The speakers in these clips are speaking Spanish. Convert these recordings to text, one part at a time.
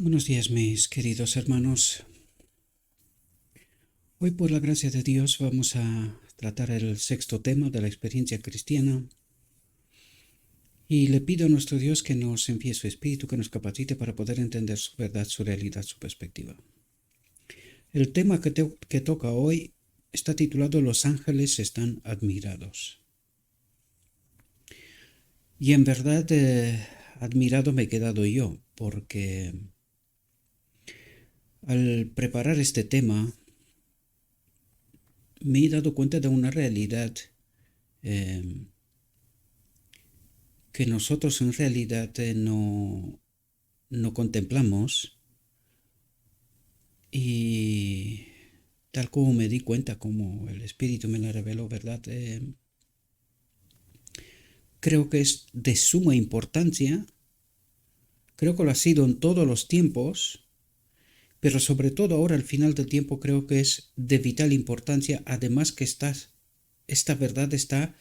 Buenos días, mis queridos hermanos. Hoy, por la gracia de Dios, vamos a tratar el sexto tema de la experiencia cristiana y le pido a nuestro Dios que nos envíe su Espíritu, que nos capacite para poder entender su verdad, su realidad, su perspectiva. El tema que toca hoy está titulado Los ángeles están admirados. Y en verdad, admirado me he quedado yo, porque al preparar este tema me he dado cuenta de una realidad que nosotros en realidad no contemplamos, y tal como me di cuenta, como el Espíritu me la reveló, ¿verdad? Creo que es de suma importancia, creo que lo ha sido en todos los tiempos, pero sobre todo ahora al final del tiempo creo que es de vital importancia, además que esta verdad está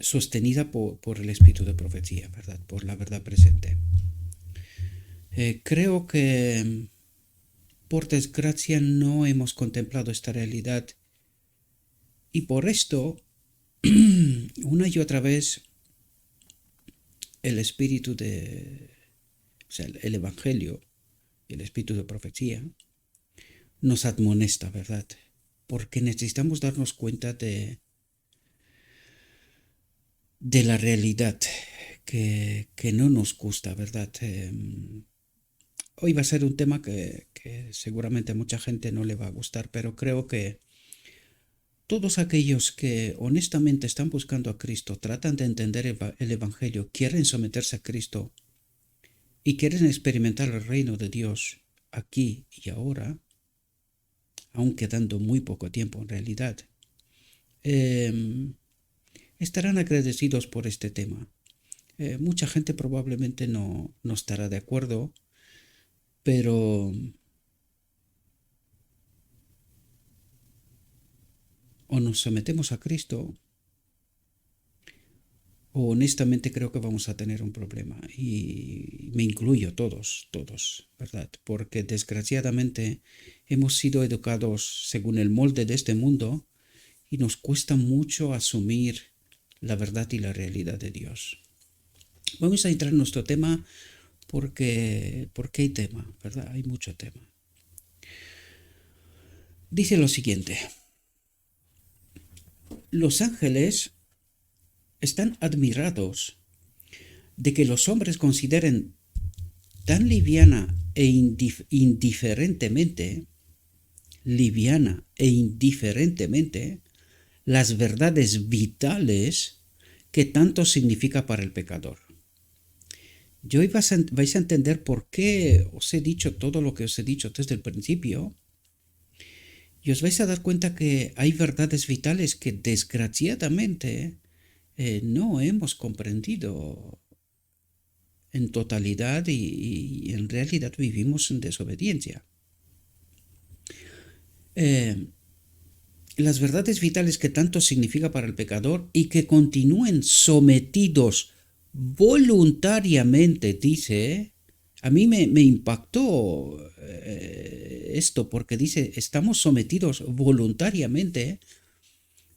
sostenida por el espíritu de profecía, ¿verdad? Por la verdad presente. Creo que por desgracia no hemos contemplado esta realidad y por esto una y otra vez el espíritu o sea, el evangelio, el espíritu de profecía nos admonesta, ¿verdad? Porque necesitamos darnos cuenta de la realidad que no nos gusta, ¿verdad? Hoy va a ser un tema que seguramente a mucha gente no le va a gustar, pero creo que todos aquellos que honestamente están buscando a Cristo, tratan de entender el Evangelio, quieren someterse a Cristo y quieren experimentar el reino de Dios aquí y ahora, aun quedando muy poco tiempo en realidad, estarán agradecidos por este tema. Mucha gente probablemente no estará de acuerdo, pero o nos sometemos a Cristo o honestamente creo que vamos a tener un problema, y me incluyo, todos, ¿verdad? Porque desgraciadamente hemos sido educados según el molde de este mundo y nos cuesta mucho asumir la verdad y la realidad de Dios. Vamos a entrar en nuestro tema porque hay tema, ¿verdad? Hay mucho tema. Dice lo siguiente: los ángeles están admirados de que los hombres consideren tan liviana e indiferentemente las verdades vitales que tanto significa para el pecador. Y hoy vais a entender por qué os he dicho todo lo que os he dicho desde el principio, y os vais a dar cuenta que hay verdades vitales que desgraciadamente no hemos comprendido en totalidad, y en realidad vivimos en desobediencia. Las verdades vitales que tanto significa para el pecador y que continúen sometidos voluntariamente, dice. A mí me impactó esto, porque dice, estamos sometidos voluntariamente,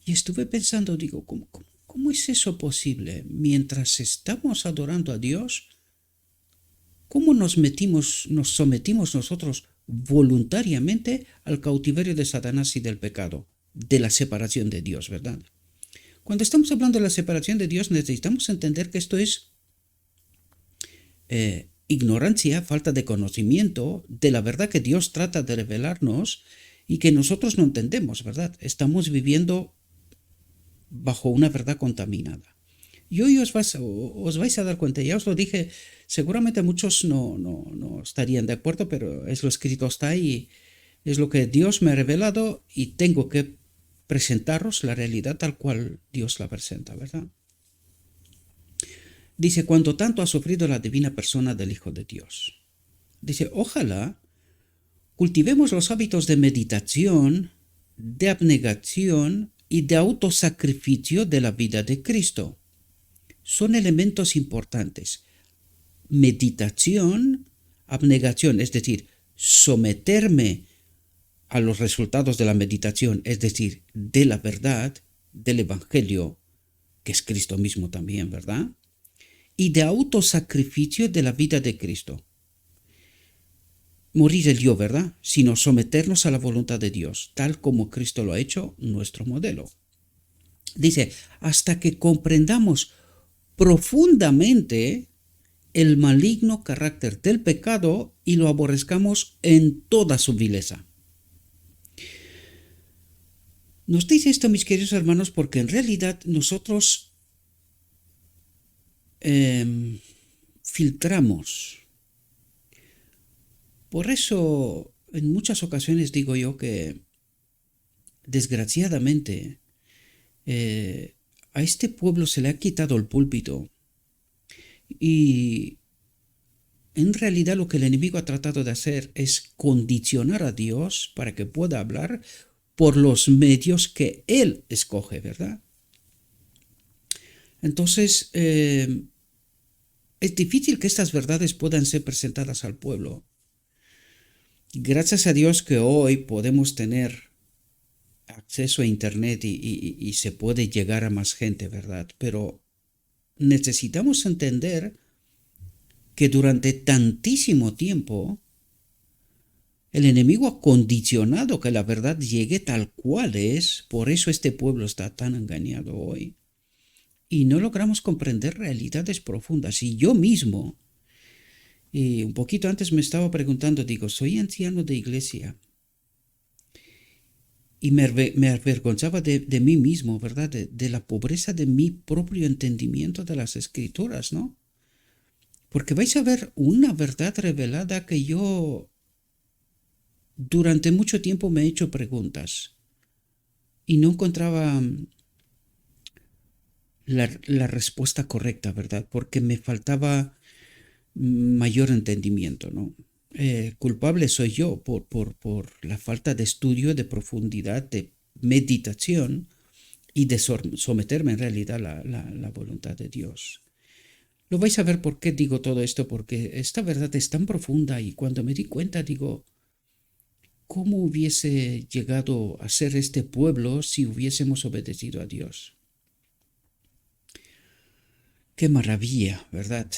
y estuve pensando, digo, ¿cómo es eso posible? Mientras estamos adorando a Dios, ¿cómo nos sometimos nosotros voluntariamente al cautiverio de Satanás y del pecado, de la separación de Dios, ¿verdad? Cuando estamos hablando de la separación de Dios, necesitamos entender que esto es ignorancia, falta de conocimiento de la verdad que Dios trata de revelarnos y que nosotros no entendemos, ¿verdad? Estamos viviendo bajo una verdad contaminada. Y hoy os vais a dar cuenta, ya os lo dije, seguramente muchos no estarían de acuerdo, pero es lo escrito, está ahí, es lo que Dios me ha revelado y tengo que presentaros la realidad tal cual Dios la presenta, ¿verdad? Dice, cuando tanto ha sufrido la divina persona del Hijo de Dios. Dice, ojalá cultivemos los hábitos de meditación, de abnegación y de autosacrificio de la vida de Cristo. Son elementos importantes. Meditación, abnegación, es decir, someterme a los resultados de la meditación, es decir, de la verdad, del Evangelio, que es Cristo mismo también, ¿verdad? Y de autosacrificio de la vida de Cristo. Morir el yo, ¿verdad? Sino someternos a la voluntad de Dios, tal como Cristo lo ha hecho, nuestro modelo. Dice, hasta que comprendamos profundamente el maligno carácter del pecado y lo aborrezcamos en toda su vileza. Nos dice esto, mis queridos hermanos, porque en realidad nosotros filtramos. Por eso, en muchas ocasiones digo yo que, desgraciadamente, a este pueblo se le ha quitado el púlpito y en realidad lo que el enemigo ha tratado de hacer es condicionar a Dios para que pueda hablar por los medios que Él escoge, ¿verdad? Entonces, es difícil que estas verdades puedan ser presentadas al pueblo. Gracias a Dios que hoy podemos tener acceso a Internet y se puede llegar a más gente, ¿verdad? Pero necesitamos entender que durante tantísimo tiempo el enemigo ha condicionado que la verdad llegue tal cual es, por eso este pueblo está tan engañado hoy. Y no logramos comprender realidades profundas. Y yo mismo, y un poquito antes me estaba preguntando, digo, soy anciano de iglesia. Y me avergonzaba de mí mismo, ¿verdad? De la pobreza de mi propio entendimiento de las escrituras, ¿no? Porque vais a ver una verdad revelada que yo durante mucho tiempo me he hecho preguntas y no encontraba la respuesta correcta, ¿verdad? Porque me faltaba mayor entendimiento, ¿no? Culpable soy yo por la falta de estudio, de profundidad, de meditación y de someterme en realidad a la voluntad de Dios. Lo vais a ver por qué digo todo esto, porque esta verdad es tan profunda y cuando me di cuenta digo, ¿cómo hubiese llegado a ser este pueblo si hubiésemos obedecido a Dios? Qué maravilla, ¿verdad?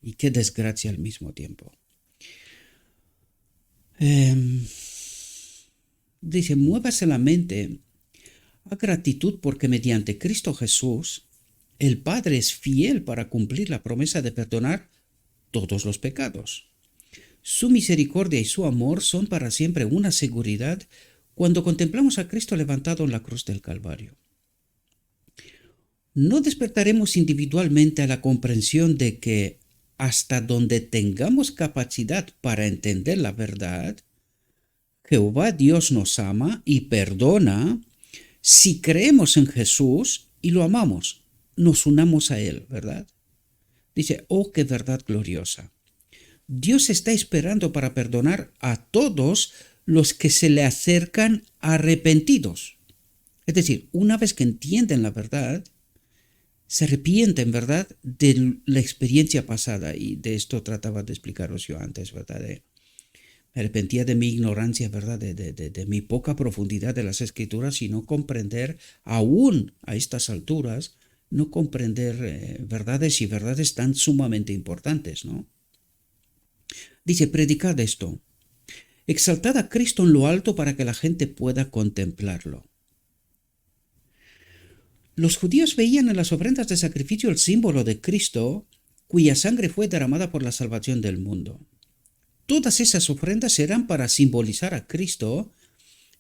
Y qué desgracia al mismo tiempo. Dice, muévase la mente a gratitud porque mediante Cristo Jesús, el Padre es fiel para cumplir la promesa de perdonar todos los pecados. Su misericordia y su amor son para siempre una seguridad cuando contemplamos a Cristo levantado en la cruz del Calvario. No despertaremos individualmente a la comprensión de que hasta donde tengamos capacidad para entender la verdad, Jehová Dios nos ama y perdona si creemos en Jesús y lo amamos, nos unamos a Él, ¿verdad? Dice, oh, qué verdad gloriosa. Dios está esperando para perdonar a todos los que se le acercan arrepentidos. Es decir, una vez que entienden la verdad, se arrepienten, ¿verdad?, de la experiencia pasada. Y de esto trataba de explicaros yo antes, ¿verdad? Me arrepentía de mi ignorancia, ¿verdad?, de mi poca profundidad de las Escrituras y no comprender, aún a estas alturas, no comprender verdades y verdades tan sumamente importantes, ¿no? Dice, predicad esto, exaltad a Cristo en lo alto para que la gente pueda contemplarlo. Los judíos veían en las ofrendas de sacrificio el símbolo de Cristo, cuya sangre fue derramada por la salvación del mundo. Todas esas ofrendas eran para simbolizar a Cristo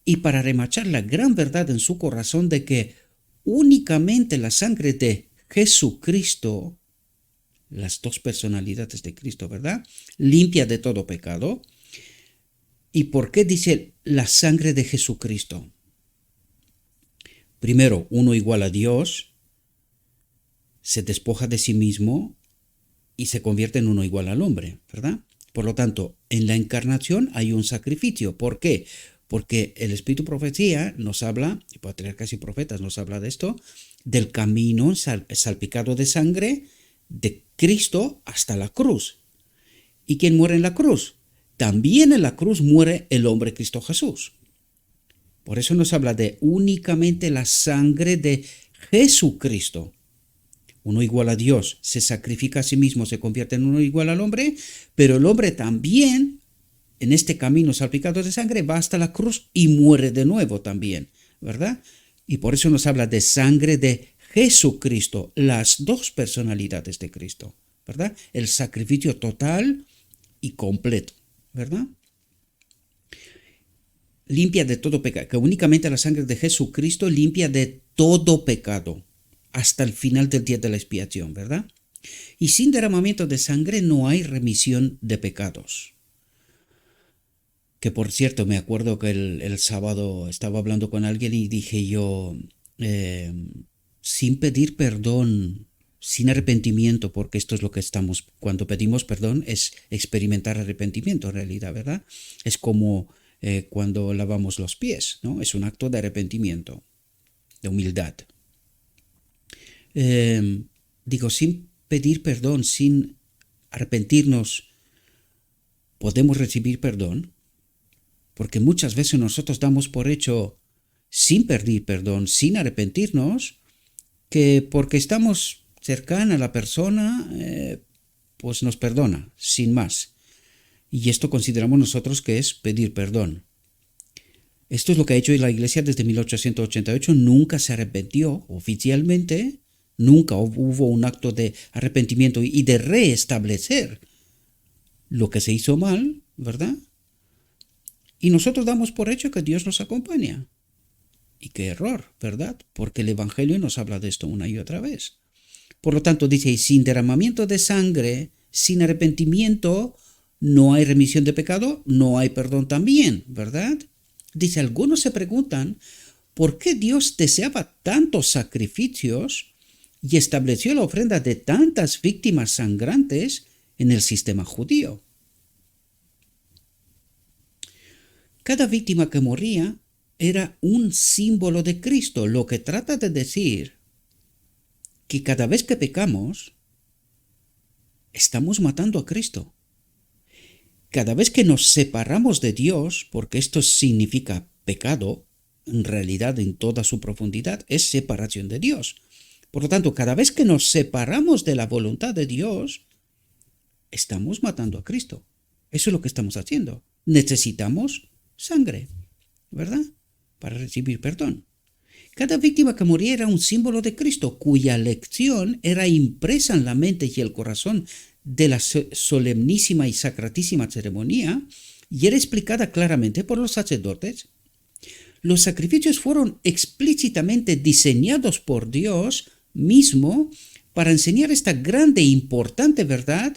y para remachar la gran verdad en su corazón de que únicamente la sangre de Jesucristo, las dos personalidades de Cristo, ¿verdad?, limpia de todo pecado. ¿Y por qué dice la sangre de Jesucristo? Primero, uno igual a Dios, se despoja de sí mismo y se convierte en uno igual al hombre, ¿verdad? Por lo tanto, en la encarnación hay un sacrificio. ¿Por qué? Porque el Espíritu Profecía nos habla, y patriarcas y profetas nos habla de esto, del camino salpicado de sangre de Cristo hasta la cruz. ¿Y quién muere en la cruz? También en la cruz muere el hombre Cristo Jesús. Por eso nos habla de únicamente la sangre de Jesucristo. Uno igual a Dios se sacrifica a sí mismo, se convierte en uno igual al hombre, pero el hombre también, en este camino salpicado de sangre, va hasta la cruz y muere de nuevo también, ¿verdad? Y por eso nos habla de sangre de Jesucristo, las dos personalidades de Cristo, ¿verdad? El sacrificio total y completo, ¿verdad? Limpia de todo pecado, que únicamente la sangre de Jesucristo limpia de todo pecado hasta el final del día de la expiación, ¿verdad? Y sin derramamiento de sangre no hay remisión de pecados. Que por cierto, me acuerdo que el sábado estaba hablando con alguien y dije yo, sin pedir perdón, sin arrepentimiento, porque esto es lo que estamos, cuando pedimos perdón, es experimentar arrepentimiento en realidad, ¿verdad? Es como cuando lavamos los pies, ¿no? Es un acto de arrepentimiento, de humildad. Digo, sin pedir perdón, sin arrepentirnos, ¿podemos recibir perdón? Porque muchas veces nosotros damos por hecho, sin pedir perdón, sin arrepentirnos, que porque estamos cercanos a la persona, pues nos perdona, sin más. Y esto consideramos nosotros que es pedir perdón. Esto es lo que ha hecho la Iglesia desde 1888, nunca se arrepintió oficialmente, nunca hubo un acto de arrepentimiento y de restablecer lo que se hizo mal, ¿verdad? Y nosotros damos por hecho que Dios nos acompaña. Y qué error, ¿verdad? Porque el Evangelio nos habla de esto una y otra vez. Por lo tanto, dice, sin derramamiento de sangre, sin arrepentimiento, no hay remisión de pecado, no hay perdón también, ¿verdad? Dice, algunos se preguntan, ¿por qué Dios deseaba tantos sacrificios y estableció la ofrenda de tantas víctimas sangrantes en el sistema judío? Cada víctima que moría era un símbolo de Cristo, lo que trata de decir que cada vez que pecamos, estamos matando a Cristo. Cada vez que nos separamos de Dios, porque esto significa pecado, en realidad en toda su profundidad es separación de Dios. Por lo tanto, cada vez que nos separamos de la voluntad de Dios, estamos matando a Cristo. Eso es lo que estamos haciendo. Necesitamos sangre, ¿verdad? Para recibir perdón. Cada víctima que moría era un símbolo de Cristo, cuya lección era impresa en la mente y el corazón de la solemnísima y sacratísima ceremonia y era explicada claramente por los sacerdotes. Los sacrificios fueron explícitamente diseñados por Dios mismo para enseñar esta grande e importante verdad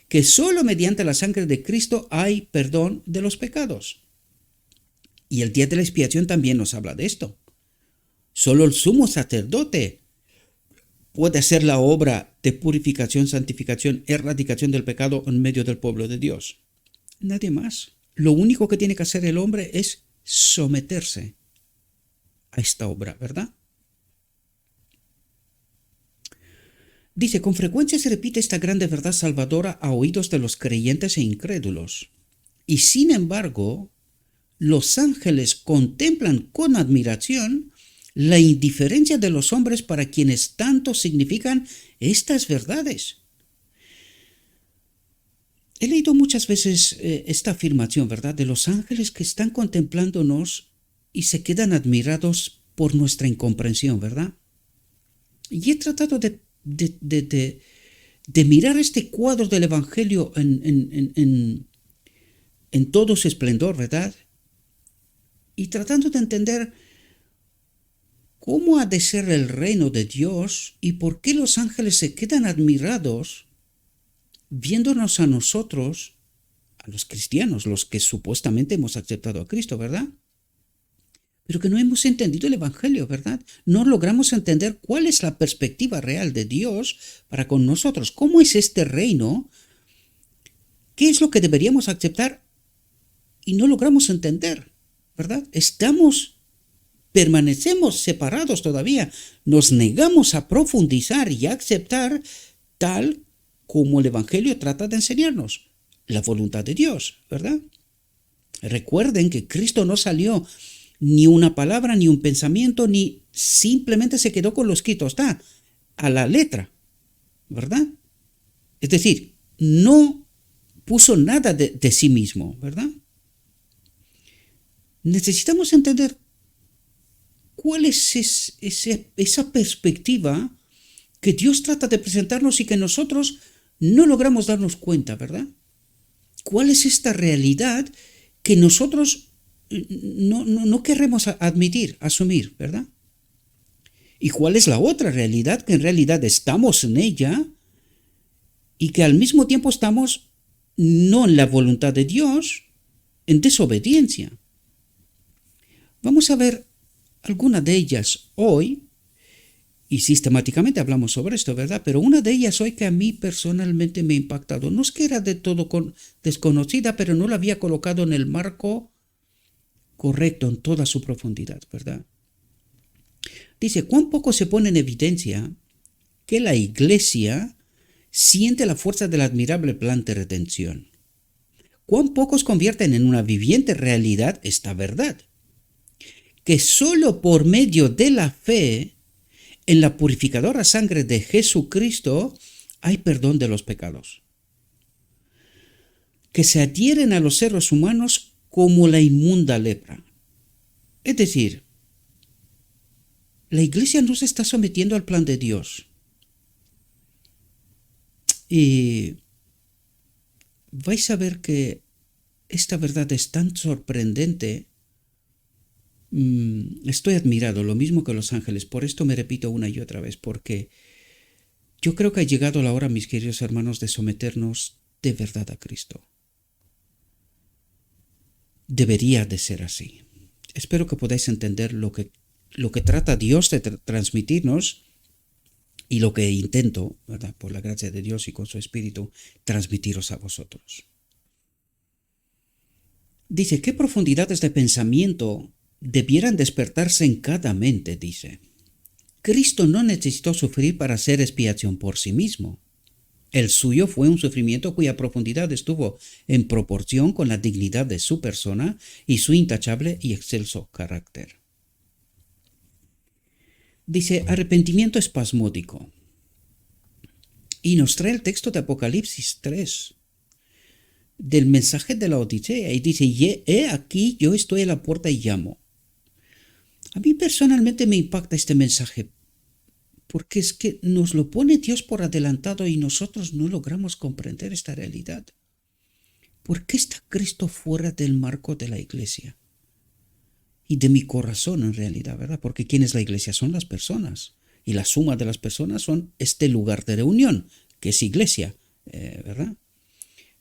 que solo mediante la sangre de Cristo hay perdón de los pecados. Y el día de la expiación también nos habla de esto. Solo el sumo sacerdote puede hacer la obra de purificación, santificación, erradicación del pecado en medio del pueblo de Dios. Nadie más. Lo único que tiene que hacer el hombre es someterse a esta obra, ¿verdad? Dice, con frecuencia se repite esta grande verdad salvadora a oídos de los creyentes e incrédulos. Y sin embargo, los ángeles contemplan con admiración la indiferencia de los hombres para quienes tanto significan estas verdades. He leído muchas veces esta afirmación, ¿verdad? De los ángeles que están contemplándonos y se quedan admirados por nuestra incomprensión, ¿verdad? Y he tratado de mirar este cuadro del Evangelio en todo su esplendor, ¿verdad? Y tratando de entender cómo ha de ser el reino de Dios y por qué los ángeles se quedan admirados viéndonos a nosotros, a los cristianos, los que supuestamente hemos aceptado a Cristo, ¿verdad? Pero que no hemos entendido el Evangelio, ¿verdad? No logramos entender cuál es la perspectiva real de Dios para con nosotros. ¿Cómo es este reino? ¿Qué es lo que deberíamos aceptar? Y no logramos entender, ¿verdad? Permanecemos separados todavía. Nos negamos a profundizar y a aceptar tal como el Evangelio trata de enseñarnos. la voluntad de Dios, ¿verdad? Recuerden que Cristo no salió ni una palabra, ni un pensamiento, ni simplemente se quedó con lo escrito, está a la letra, ¿verdad? Es decir, no puso nada de sí mismo, ¿verdad? Necesitamos entender cuál es esa perspectiva que Dios trata de presentarnos y que nosotros no logramos darnos cuenta, ¿verdad? ¿Cuál es esta realidad que nosotros no queremos admitir, asumir, ¿verdad? ¿Y cuál es la otra realidad? Que en realidad estamos en ella y que al mismo tiempo estamos no en la voluntad de Dios, en desobediencia. Vamos a ver alguna de ellas hoy, y sistemáticamente hablamos sobre esto, ¿verdad? Pero una de ellas hoy que a mí personalmente me ha impactado. No es que era de todo desconocida, pero no la había colocado en el marco correcto, en toda su profundidad, ¿verdad? Dice, ¿cuán poco se pone en evidencia que la Iglesia siente la fuerza del admirable plan de redención? ¿Cuán pocos convierten en una viviente realidad esta verdad? Que solo por medio de la fe en la purificadora sangre de Jesucristo hay perdón de los pecados. Que se adhieren a los seres humanos como la inmunda lepra. Es decir, la Iglesia no se está sometiendo al plan de Dios. Y vais a ver que esta verdad es tan sorprendente. Estoy admirado, lo mismo que los ángeles. Por esto me repito una y otra vez, porque yo creo que ha llegado la hora, mis queridos hermanos, de someternos de verdad a Cristo. Debería de ser así. Espero que podáis entender lo que trata Dios de transmitirnos y lo que intento, ¿verdad?, por la gracia de Dios y con su Espíritu, transmitiros a vosotros. Dice, ¿qué profundidades de pensamiento debieran despertarse en cada mente? Dice, Cristo no necesitó sufrir para hacer expiación por sí mismo. El suyo fue un sufrimiento cuya profundidad estuvo en proporción con la dignidad de su persona y su intachable y excelso carácter. Dice, arrepentimiento espasmódico. Y nos trae el texto de Apocalipsis 3, del mensaje de la Odisea, y dice, he aquí yo estoy a la puerta y llamo. A mí personalmente me impacta este mensaje, porque es que nos lo pone Dios por adelantado y nosotros no logramos comprender esta realidad. ¿Por qué está Cristo fuera del marco de la Iglesia? Y de mi corazón en realidad, ¿verdad? Porque ¿quién es la Iglesia? Son las personas. Y la suma de las personas son este lugar de reunión, que es Iglesia, ¿verdad?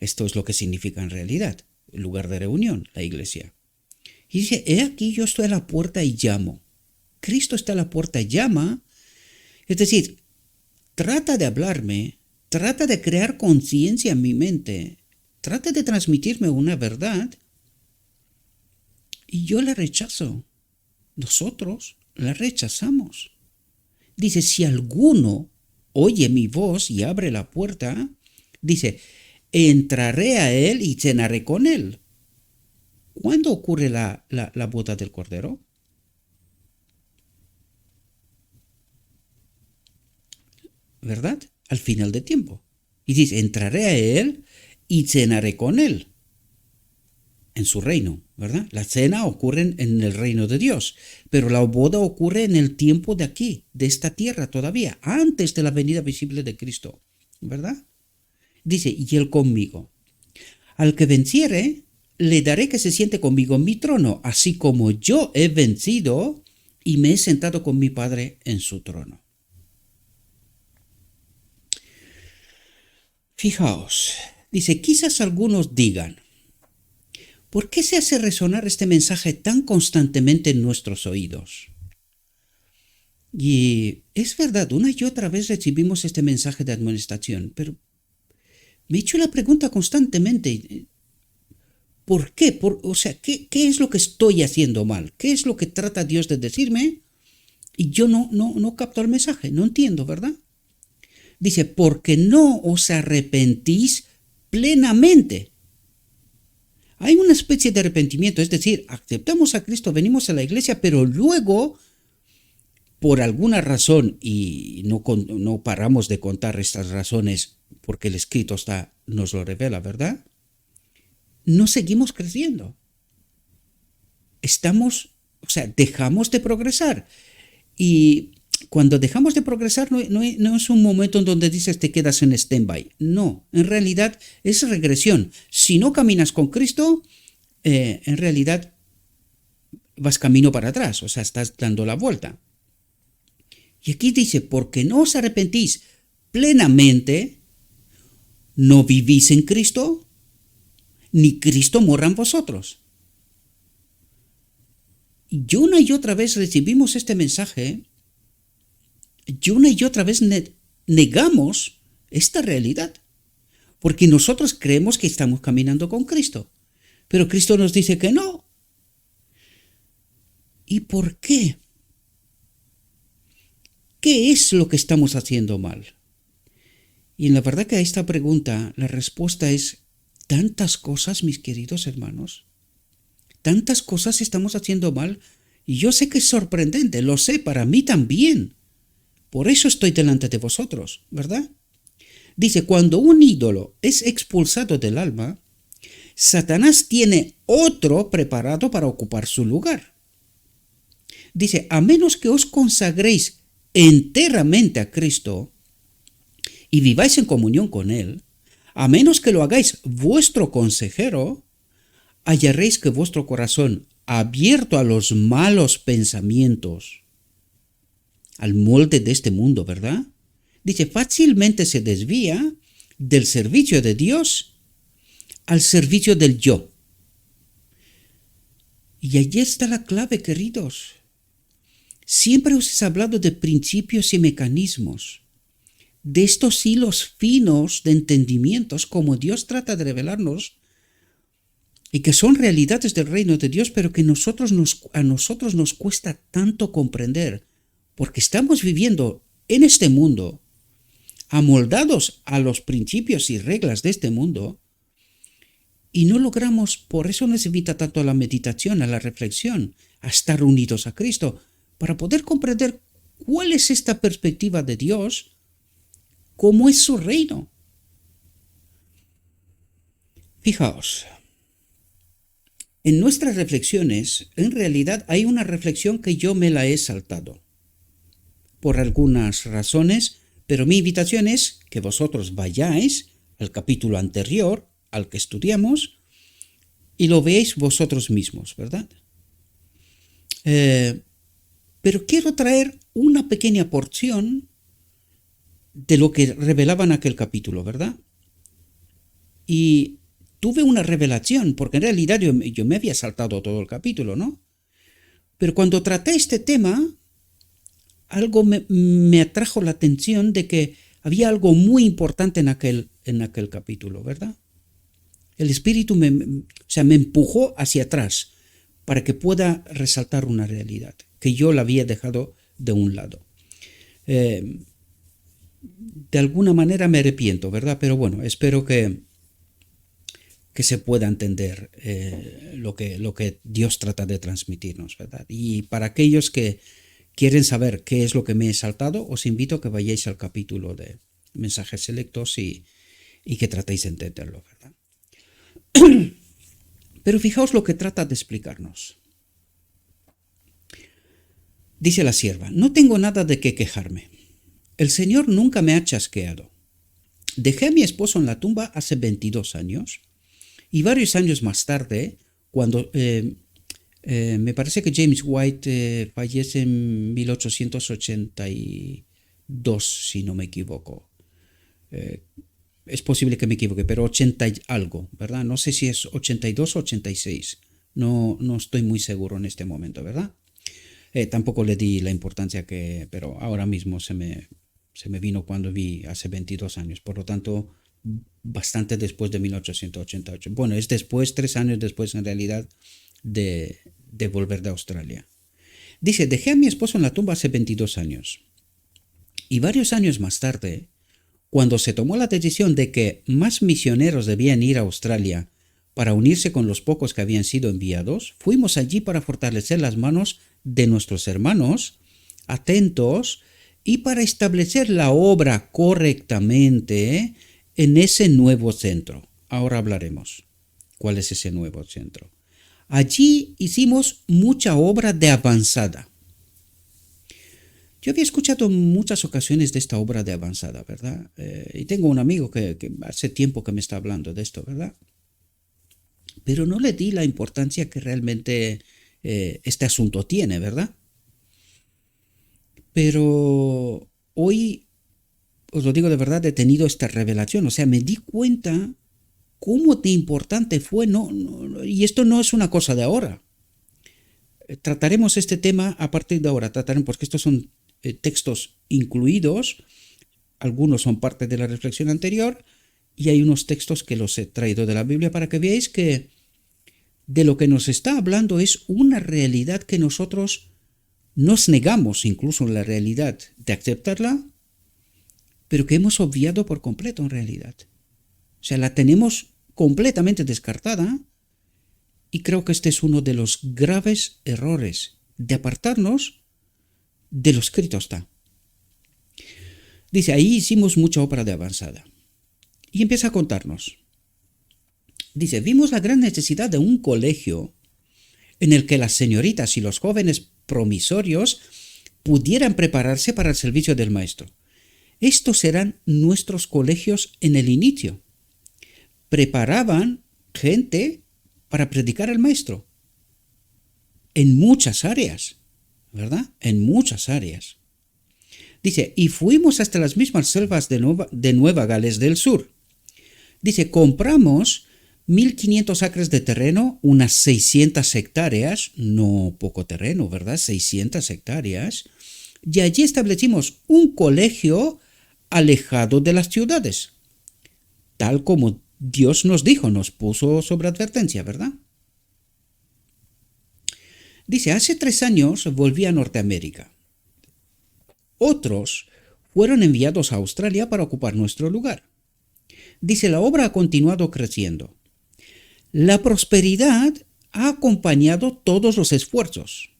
Esto es lo que significa en realidad, el lugar de reunión, la Iglesia. Y dice, he aquí yo estoy a la puerta y llamo. Cristo está a la puerta y llama. Es decir, trata de hablarme, trata de crear conciencia en mi mente, trata de transmitirme una verdad y yo la rechazo. Nosotros la rechazamos. Dice, si alguno oye mi voz y abre la puerta, dice, entraré a él y cenaré con él. ¿Cuándo ocurre la boda del Cordero? ¿Verdad? Al final del tiempo. Y dice, entraré a él y cenaré con él. En su reino, ¿verdad? La cena ocurre en el reino de Dios, pero la boda ocurre en el tiempo de aquí, de esta tierra todavía, antes de la venida visible de Cristo, ¿verdad? Dice, y él conmigo. Al que venciere, le daré que se siente conmigo en mi trono, así como yo he vencido y me he sentado con mi Padre en su trono. Fijaos, dice, quizás algunos digan, ¿por qué se hace resonar este mensaje tan constantemente en nuestros oídos? Y es verdad, una y otra vez recibimos este mensaje de amonestación, pero me he hecho la pregunta constantemente, ¿por qué? ¿Qué es lo que estoy haciendo mal? ¿Qué es lo que trata Dios de decirme? Y yo no capto el mensaje, no entiendo, ¿verdad? Dice, porque no os arrepentís plenamente Hay una especie de arrepentimiento, es decir, aceptamos a Cristo, venimos a la iglesia, pero luego, por alguna razón, y no paramos de contar estas razones porque el escrito nos lo revela, ¿verdad? No seguimos creciendo. Dejamos de progresar. Y cuando dejamos de progresar no es un momento en donde dices te quedas en stand-by. No, en realidad es regresión. Si no caminas con Cristo, en realidad vas camino para atrás, o sea, estás dando la vuelta. Y aquí dice, porque no os arrepentís plenamente, no vivís en Cristo, ni Cristo mora en vosotros. Y una y otra vez recibimos este mensaje, y una y otra vez negamos esta realidad, porque nosotros creemos que estamos caminando con Cristo, pero Cristo nos dice que no. ¿Y por qué? ¿Qué es lo que estamos haciendo mal? Y en la verdad que a esta pregunta la respuesta es tantas cosas, mis queridos hermanos. Tantas cosas estamos haciendo mal y yo sé que es sorprendente, lo sé, para mí también. Por eso estoy delante de vosotros, ¿verdad? Dice, cuando un ídolo es expulsado del alma, Satanás tiene otro preparado para ocupar su lugar. Dice, a menos que os consagréis enteramente a Cristo y viváis en comunión con Él, a menos que lo hagáis vuestro consejero, hallaréis que vuestro corazón, abierto a los malos pensamientos, al molde de este mundo, ¿verdad? Dice, fácilmente se desvía del servicio de Dios al servicio del yo. Y allí está la clave, queridos. Siempre os he hablado de principios y mecanismos, de estos hilos finos de entendimientos como Dios trata de revelarnos y que son realidades del reino de Dios, pero que a nosotros nos cuesta tanto comprender, porque estamos viviendo en este mundo, amoldados a los principios y reglas de este mundo, y no logramos, por eso nos invita tanto a la meditación, a la reflexión, a estar unidos a Cristo, para poder comprender cuál es esta perspectiva de Dios, cómo es su reino. Fijaos, en nuestras reflexiones, en realidad hay una reflexión que yo me la he saltado, por algunas razones, pero mi invitación es que vosotros vayáis al capítulo anterior, al que estudiamos, y lo veáis vosotros mismos, ¿verdad? Pero quiero traer una pequeña porción de lo que revelaba en aquel capítulo, ¿verdad? Y tuve una revelación, porque en realidad yo me había saltado todo el capítulo, ¿no? Pero cuando traté este tema, algo me atrajo la atención de que había algo muy importante en aquel capítulo, ¿verdad? El Espíritu me empujó hacia atrás para que pueda resaltar una realidad, que yo la había dejado de un lado. De alguna manera me arrepiento, ¿verdad? Pero bueno, espero que se pueda entender lo que Dios trata de transmitirnos, ¿verdad? Y para aquellos que quieren saber qué es lo que me he saltado, os invito a que vayáis al capítulo de mensajes selectos y que tratéis de entenderlo, ¿verdad? Pero fijaos lo que trata de explicarnos. Dice la sierva, no tengo nada de qué quejarme. El Señor nunca me ha chasqueado. Dejé a mi esposo en la tumba hace 22 años y varios años más tarde, cuando me parece que James White fallece en 1882, si no me equivoco. Es posible que me equivoque, pero 80 y algo, ¿verdad? No sé si es 82 o 86. No estoy muy seguro en este momento, ¿verdad? Tampoco le di la importancia pero ahora mismo se me vino cuando vi hace 22 años. Por lo tanto, bastante después de 1888. Bueno, es después, 3 años después en realidad de volver de Australia. Dice, dejé a mi esposo en la tumba hace 22 años. Y varios años más tarde, cuando se tomó la decisión de que más misioneros debían ir a Australia para unirse con los pocos que habían sido enviados, fuimos allí para fortalecer las manos de nuestros hermanos, atentos, y para establecer la obra correctamente en ese nuevo centro. Ahora hablaremos. ¿Cuál es ese nuevo centro? Allí hicimos mucha obra de avanzada. Yo había escuchado en muchas ocasiones de esta obra de avanzada, ¿verdad? Y tengo un amigo que hace tiempo que me está hablando de esto, ¿verdad? Pero no le di la importancia que realmente este asunto tiene, ¿verdad? Pero hoy, os lo digo de verdad, he tenido esta revelación, o sea, me di cuenta cómo de importante fue, y esto no es una cosa de ahora. Trataremos este tema a partir de ahora, porque estos son textos incluidos, algunos son parte de la reflexión anterior, y hay unos textos que los he traído de la Biblia para que veáis que de lo que nos está hablando es una realidad que nosotros nos negamos incluso en la realidad de aceptarla, pero que hemos obviado por completo en realidad. O sea, la tenemos completamente descartada y creo que este es uno de los graves errores de apartarnos de lo escrito está. Dice, ahí hicimos mucha obra de avanzada. Y empieza a contarnos. Dice, vimos la gran necesidad de un colegio en el que las señoritas y los jóvenes promisorios pudieran prepararse para el servicio del maestro. Estos eran nuestros colegios en el inicio. Preparaban gente para predicar al maestro. En muchas áreas, ¿verdad? En muchas áreas. Dice, y fuimos hasta las mismas selvas de Nueva Gales del Sur. Dice, compramos 1.500 acres de terreno, unas 600 hectáreas, no poco terreno, ¿verdad? 600 hectáreas. Y allí establecimos un colegio alejado de las ciudades, tal como Dios nos dijo, nos puso sobre advertencia, ¿verdad? Dice, hace 3 años volví a Norteamérica. Otros fueron enviados a Australia para ocupar nuestro lugar. Dice, la obra ha continuado creciendo. La prosperidad ha acompañado todos los esfuerzos.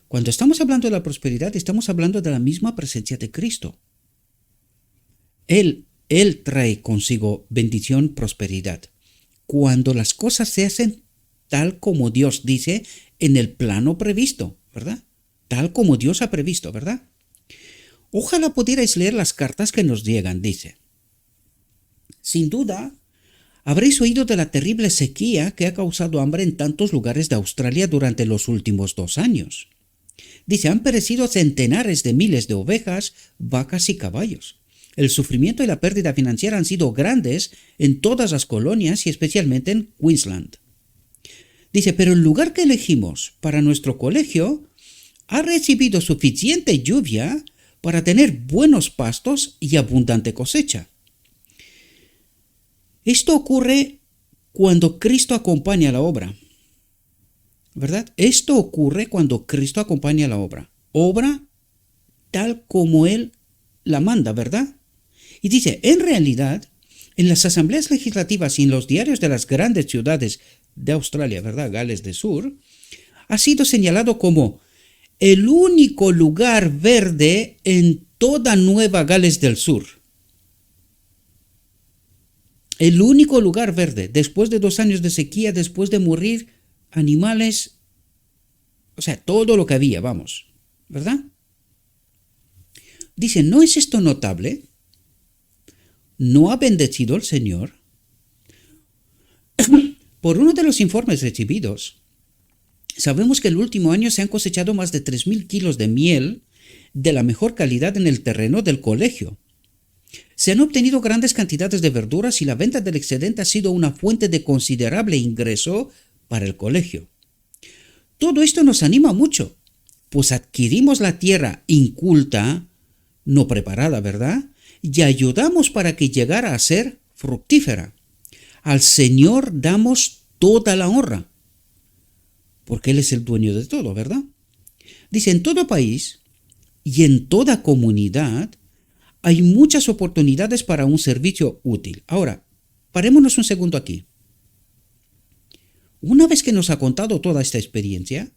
Cuando estamos hablando de la prosperidad, estamos hablando de la misma presencia de Cristo. Él trae consigo bendición, prosperidad. Cuando las cosas se hacen tal como Dios dice en el plano previsto, ¿verdad? Tal como Dios ha previsto, ¿verdad? Ojalá pudierais leer las cartas que nos llegan, dice. Sin duda, habréis oído de la terrible sequía que ha causado hambre en tantos lugares de Australia durante los últimos 2 años. Dice, han perecido centenares de miles de ovejas, vacas y caballos. El sufrimiento y la pérdida financiera han sido grandes en todas las colonias y especialmente en Queensland. Dice, pero el lugar que elegimos para nuestro colegio ha recibido suficiente lluvia para tener buenos pastos y abundante cosecha. Esto ocurre cuando Cristo acompaña la obra, ¿verdad? Esto ocurre cuando Cristo acompaña la obra. Obra tal como Él la manda, ¿verdad? Y dice, en realidad, en las asambleas legislativas y en los diarios de las grandes ciudades de Australia, ¿verdad? Gales del Sur, ha sido señalado como el único lugar verde en toda Nueva Gales del Sur. El único lugar verde, después de 2 años de sequía, después de morir animales, o sea, todo lo que había, vamos, ¿verdad? Dice, ¿no es esto notable? ¿No ha bendecido el Señor? Por uno de los informes recibidos, sabemos que el último año se han cosechado más de 3.000 kilos de miel de la mejor calidad en el terreno del colegio. Se han obtenido grandes cantidades de verduras y la venta del excedente ha sido una fuente de considerable ingreso para el colegio. Todo esto nos anima mucho, pues adquirimos la tierra inculta, no preparada, ¿verdad? Y ayudamos para que llegara a ser fructífera. Al Señor damos toda la honra, porque Él es el dueño de todo, ¿verdad? Dice, en todo país y en toda comunidad hay muchas oportunidades para un servicio útil. Ahora, parémonos un segundo aquí. Una vez que nos ha contado toda esta experiencia,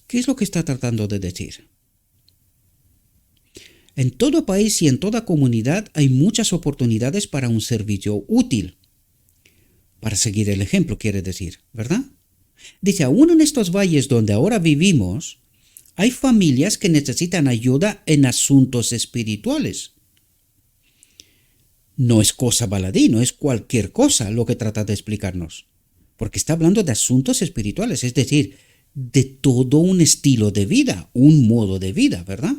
¿qué es lo que está tratando de decir? En todo país y en toda comunidad hay muchas oportunidades para un servicio útil. Para seguir el ejemplo, quiere decir, ¿verdad? Dice, aún en estos valles donde ahora vivimos, hay familias que necesitan ayuda en asuntos espirituales. No es cosa baladí, no es cualquier cosa lo que trata de explicarnos, porque está hablando de asuntos espirituales, es decir, de todo un estilo de vida, un modo de vida, ¿verdad?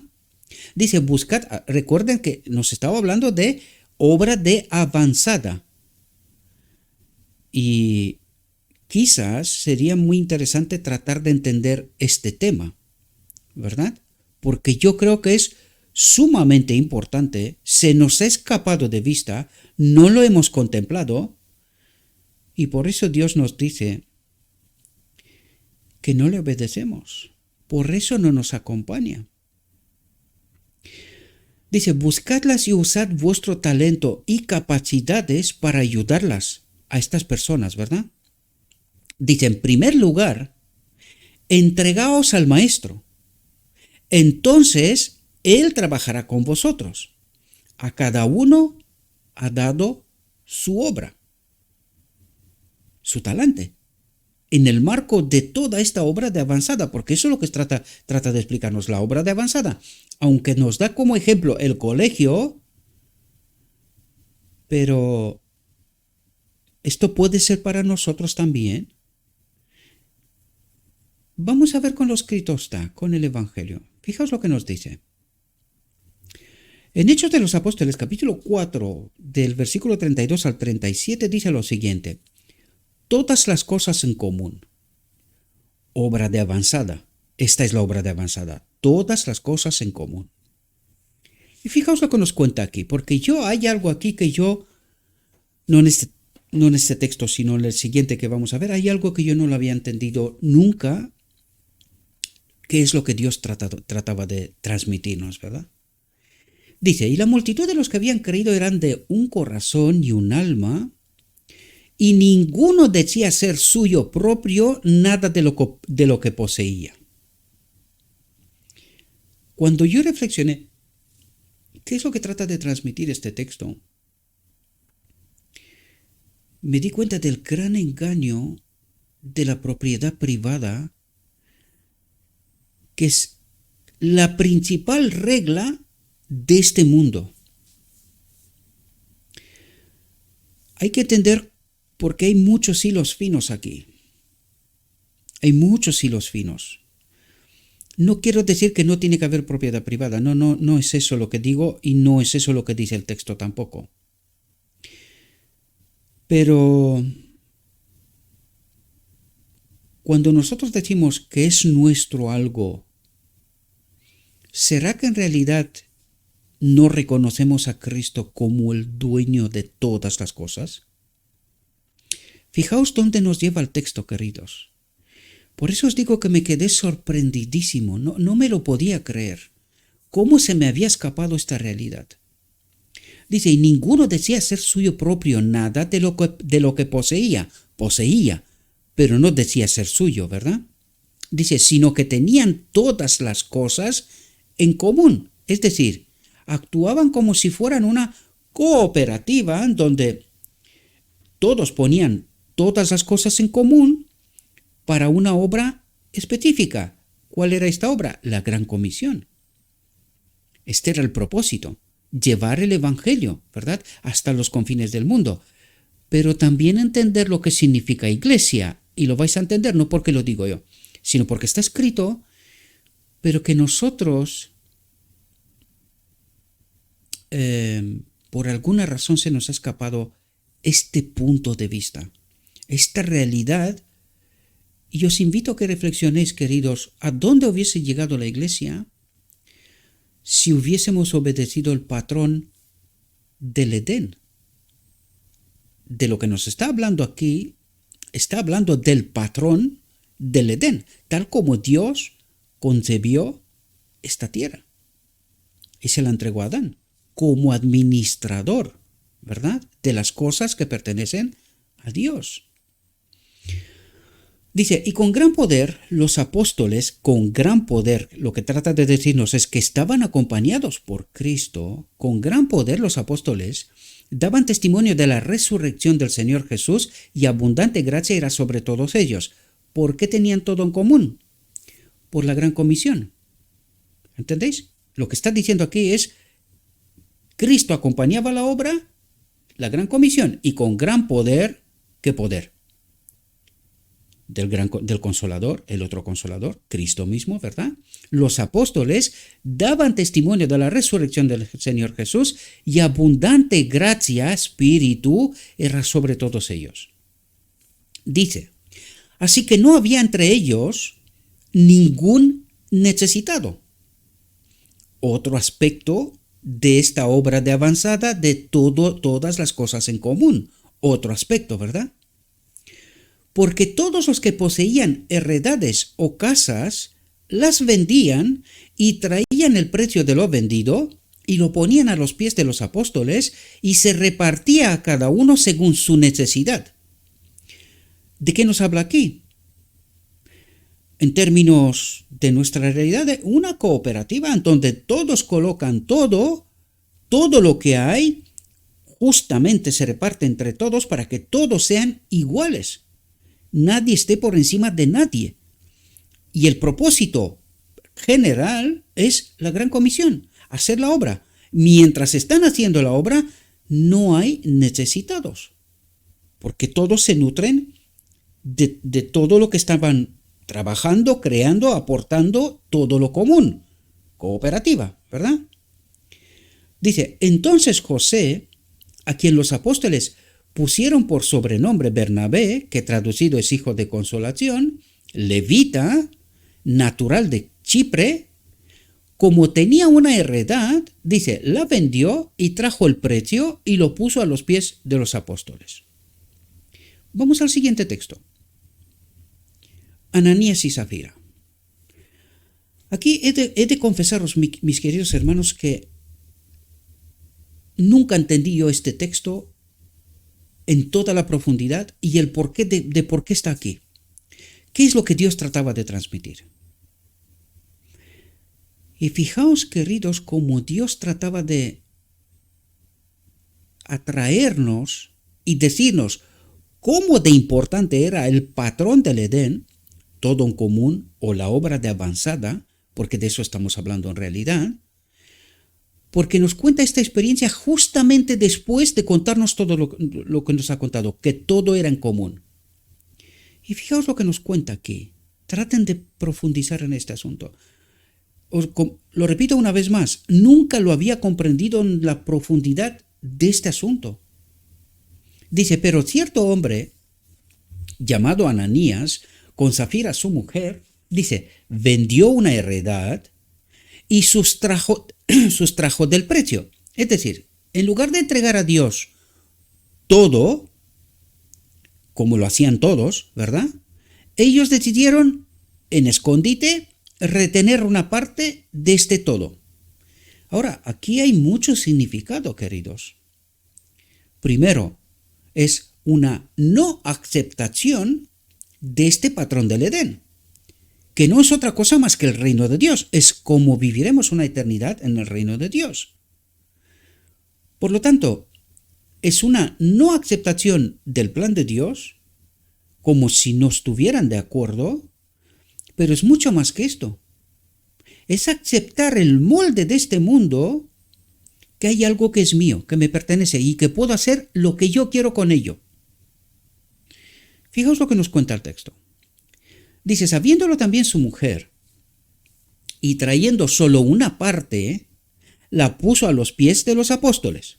Dice, buscad, recuerden que nos estaba hablando de obra de avanzada. Y quizás sería muy interesante tratar de entender este tema, ¿verdad? Porque yo creo que es sumamente importante, se nos ha escapado de vista, no lo hemos contemplado, y por eso Dios nos dice que no le obedecemos, por eso no nos acompaña. Dice, buscadlas y usad vuestro talento y capacidades para ayudarlas a estas personas, ¿verdad? Dice, en primer lugar, entregaos al Maestro. Entonces, Él trabajará con vosotros. A cada uno ha dado su obra, su talante, en el marco de toda esta obra de avanzada, porque eso es lo que trata de explicarnos la obra de avanzada. Aunque nos da como ejemplo el colegio, pero esto puede ser para nosotros también. Vamos a ver con lo escrito está, con el Evangelio. Fijaos lo que nos dice. En Hechos de los Apóstoles, capítulo 4, del versículo 32 al 37, dice lo siguiente. Todas las cosas en común. Obra de avanzada. Esta es la obra de avanzada. Todas las cosas en común. Y fijaos lo que nos cuenta aquí, porque hay algo aquí que yo, no en este texto, sino en el siguiente que vamos a ver, hay algo que yo no lo había entendido nunca, que es lo que Dios trataba de transmitirnos, ¿verdad? Dice, y la multitud de los que habían creído eran de un corazón y un alma, y ninguno decía ser suyo propio nada de lo que poseía. Cuando yo reflexioné, ¿qué es lo que trata de transmitir este texto? Me di cuenta del gran engaño de la propiedad privada, que es la principal regla de este mundo. Hay que entender por qué hay muchos hilos finos aquí. Hay muchos hilos finos. No quiero decir que no tiene que haber propiedad privada. No es eso lo que digo y no es eso lo que dice el texto tampoco. Pero cuando nosotros decimos que es nuestro algo, ¿será que en realidad no reconocemos a Cristo como el dueño de todas las cosas? Fijaos dónde nos lleva el texto, queridos. Por eso os digo que me quedé sorprendidísimo, no me lo podía creer. ¿Cómo se me había escapado esta realidad? Dice, y ninguno decía ser suyo propio nada de lo que poseía, pero no decía ser suyo, ¿verdad? Dice, sino que tenían todas las cosas en común, es decir, actuaban como si fueran una cooperativa donde todos ponían todas las cosas en común para una obra específica. ¿Cuál era esta obra? La Gran Comisión. Este era el propósito, llevar el Evangelio, ¿verdad?, hasta los confines del mundo. Pero también entender lo que significa iglesia, y lo vais a entender no porque lo digo yo, sino porque está escrito, pero que nosotros, por alguna razón se nos ha escapado este punto de vista, esta realidad. Y os invito a que reflexionéis, queridos, ¿a dónde hubiese llegado la iglesia si hubiésemos obedecido el patrón del Edén? De lo que nos está hablando aquí, está hablando del patrón del Edén, tal como Dios concebió esta tierra y se la entregó a Adán como administrador, ¿verdad?, de las cosas que pertenecen a Dios. Dice, y con gran poder los apóstoles, con gran poder, lo que trata de decirnos es que estaban acompañados por Cristo, con gran poder los apóstoles daban testimonio de la resurrección del Señor Jesús y abundante gracia era sobre todos ellos. ¿Por qué tenían todo en común? Por la gran comisión. ¿Entendéis? Lo que está diciendo aquí es, Cristo acompañaba la obra, la gran comisión, y con gran poder, ¿qué poder? Del Consolador, el otro Consolador, Cristo mismo, ¿verdad? Los apóstoles daban testimonio de la resurrección del Señor Jesús y abundante gracia, espíritu, era sobre todos ellos. Dice, así que no había entre ellos ningún necesitado. Otro aspecto de esta obra de avanzada de todas las cosas en común. Otro aspecto, ¿verdad? Porque todos los que poseían heredades o casas las vendían y traían el precio de lo vendido y lo ponían a los pies de los apóstoles y se repartía a cada uno según su necesidad. ¿De qué nos habla aquí? En términos de nuestra realidad, de una cooperativa en donde todos colocan todo lo que hay, justamente se reparte entre todos para que todos sean iguales. Nadie esté por encima de nadie. Y el propósito general es la gran comisión, hacer la obra. Mientras están haciendo la obra, no hay necesitados, porque todos se nutren de todo lo que estaban trabajando, creando, aportando, todo lo común. Cooperativa, ¿verdad? Dice, entonces José, a quien los apóstoles pusieron por sobrenombre Bernabé, que traducido es hijo de consolación, levita, natural de Chipre, como tenía una heredad, dice, la vendió y trajo el precio y lo puso a los pies de los apóstoles. Vamos al siguiente texto. Ananías y Zafira. Aquí he de confesaros, mis queridos hermanos, que nunca entendí yo este texto en toda la profundidad y el porqué de por qué está aquí. ¿Qué es lo que Dios trataba de transmitir? Y fijaos, queridos, cómo Dios trataba de atraernos y decirnos cómo de importante era el patrón del Edén, todo en común, o la obra de avanzada, porque de eso estamos hablando en realidad, porque nos cuenta esta experiencia justamente después de contarnos todo lo que nos ha contado, que todo era en común. Y fijaos lo que nos cuenta aquí. Traten de profundizar en este asunto. Lo repito una vez más, nunca lo había comprendido en la profundidad de este asunto. Dice, pero cierto hombre, llamado Ananías, con Zafira su mujer, dice, vendió una heredad y sustrajo del precio. Es decir, en lugar de entregar a Dios todo, como lo hacían todos, ¿verdad? Ellos decidieron, en escondite, retener una parte de este todo. Ahora, aquí hay mucho significado, queridos. Primero, es una no aceptación de este patrón del Edén, que no es otra cosa más que el reino de Dios. Es como viviremos una eternidad en el reino de Dios. Por lo tanto, es una no aceptación del plan de Dios, como si no estuvieran de acuerdo, pero es mucho más que esto. Es aceptar el molde de este mundo, que hay algo que es mío, que me pertenece y que puedo hacer lo que yo quiero con ello. Fijaos lo que nos cuenta el texto. Dice, sabiéndolo también su mujer, y trayendo solo una parte, la puso a los pies de los apóstoles,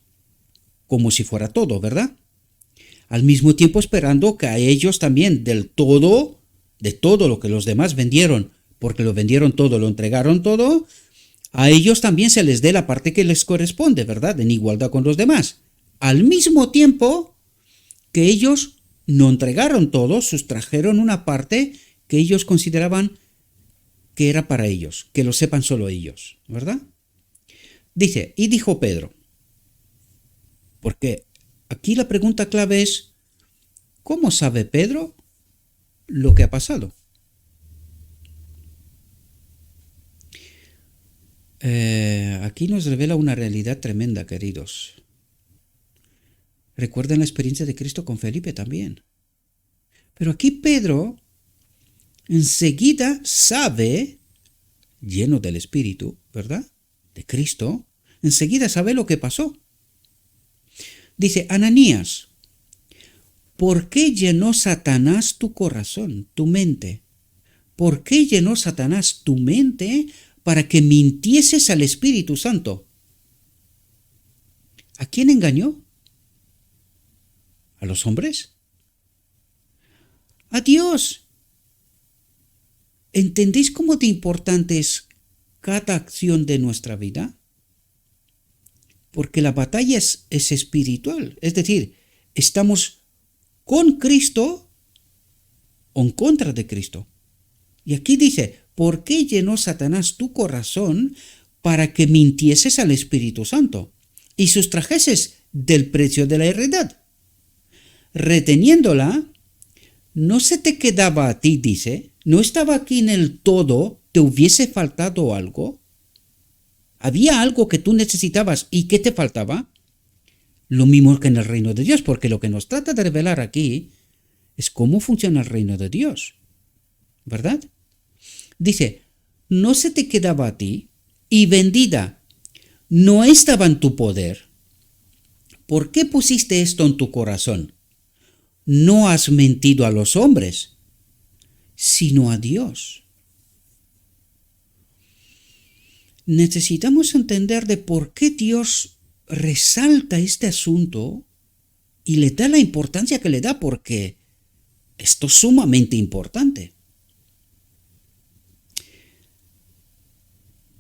como si fuera todo, ¿verdad? Al mismo tiempo esperando que a ellos también de todo lo que los demás vendieron, porque lo vendieron todo, lo entregaron todo, a ellos también se les dé la parte que les corresponde, ¿verdad? En igualdad con los demás. Al mismo tiempo que ellos no entregaron todo, sustrajeron una parte que ellos consideraban que era para ellos, que lo sepan solo ellos, ¿verdad? Dice, y dijo Pedro, porque aquí la pregunta clave es, ¿cómo sabe Pedro lo que ha pasado. Aquí nos revela una realidad tremenda, queridos. Recuerden la experiencia de Cristo con Felipe también. Pero aquí Pedro enseguida sabe, lleno del Espíritu, ¿verdad? De Cristo, enseguida sabe lo que pasó. Dice, Ananías, ¿por qué llenó Satanás tu corazón, tu mente? ¿Por qué llenó Satanás tu mente para que mintieses al Espíritu Santo? ¿A quién engañó? ¿A los hombres? ¡A Dios! ¿Entendéis cómo de importante es cada acción de nuestra vida? Porque la batalla es espiritual, es decir, estamos con Cristo o en contra de Cristo. Y aquí dice, ¿por qué llenó Satanás tu corazón para que mintieses al Espíritu Santo y sustrajeses del precio de la heredad? Reteniéndola, no se te quedaba a ti, dice, no estaba aquí en el todo, te hubiese faltado algo. ¿Había algo que tú necesitabas y que te faltaba? Lo mismo que en el reino de Dios, porque lo que nos trata de revelar aquí es cómo funciona el reino de Dios, ¿verdad? Dice, no se te quedaba a ti y vendida no estaba en tu poder. ¿Por qué pusiste esto en tu corazón? No has mentido a los hombres, sino a Dios. Necesitamos entender de por qué Dios resalta este asunto y le da la importancia que le da, porque esto es sumamente importante.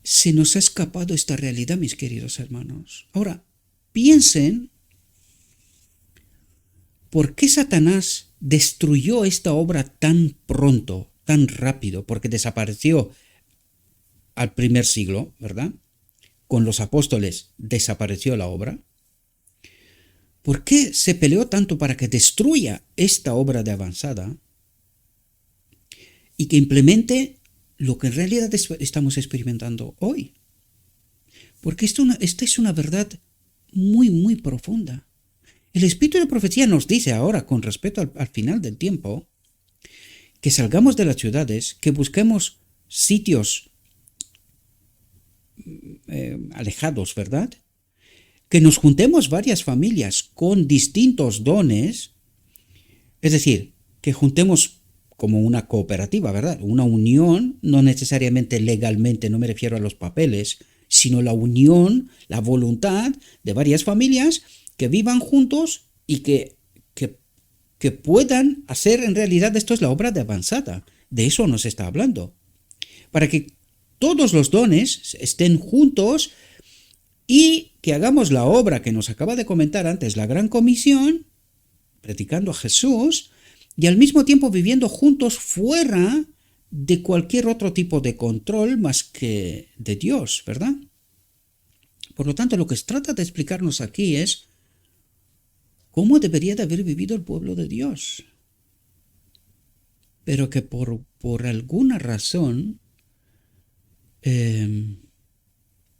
Se nos ha escapado esta realidad, mis queridos hermanos. Ahora, piensen por qué Satanás destruyó esta obra tan pronto, tan rápido, porque desapareció al primer siglo, ¿verdad? Con los apóstoles desapareció la obra. ¿Por qué se peleó tanto para que destruya esta obra de avanzada y que implemente lo que en realidad estamos experimentando hoy? Porque esta es una verdad muy, muy profunda. El Espíritu de Profecía nos dice ahora, con respecto al final del tiempo, que salgamos de las ciudades, que busquemos sitios alejados, ¿verdad? Que nos juntemos varias familias con distintos dones, es decir, que juntemos como una cooperativa, ¿verdad? Una unión, no necesariamente legalmente, no me refiero a los papeles, sino la unión, la voluntad de varias familias que vivan juntos y que puedan hacer en realidad, esto es la obra de avanzada, de eso nos está hablando, para que todos los dones estén juntos y que hagamos la obra que nos acaba de comentar antes, la Gran Comisión, predicando a Jesús y al mismo tiempo viviendo juntos fuera de cualquier otro tipo de control más que de Dios, ¿verdad? Por lo tanto, lo que se trata de explicarnos aquí es cómo debería de haber vivido el pueblo de Dios, pero que por alguna razón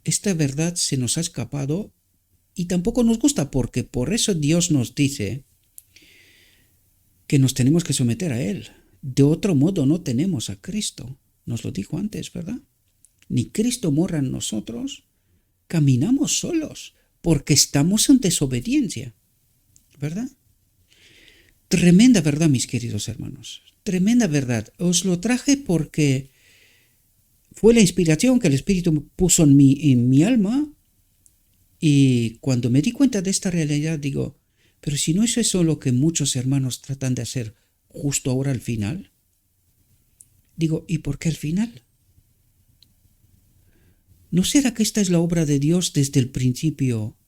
esta verdad se nos ha escapado y tampoco nos gusta, porque por eso Dios nos dice que nos tenemos que someter a Él. De otro modo no tenemos a Cristo. Nos lo dijo antes, ¿verdad? Ni Cristo mora en nosotros, caminamos solos, porque estamos en desobediencia, ¿verdad? Tremenda verdad, mis queridos hermanos. Tremenda verdad. Os lo traje porque fue la inspiración que el Espíritu puso en mi alma, y cuando me di cuenta de esta realidad digo, pero si no es eso lo que muchos hermanos tratan de hacer justo ahora al final. Digo, ¿y por qué al final? ¿No será que esta es la obra de Dios desde el principio,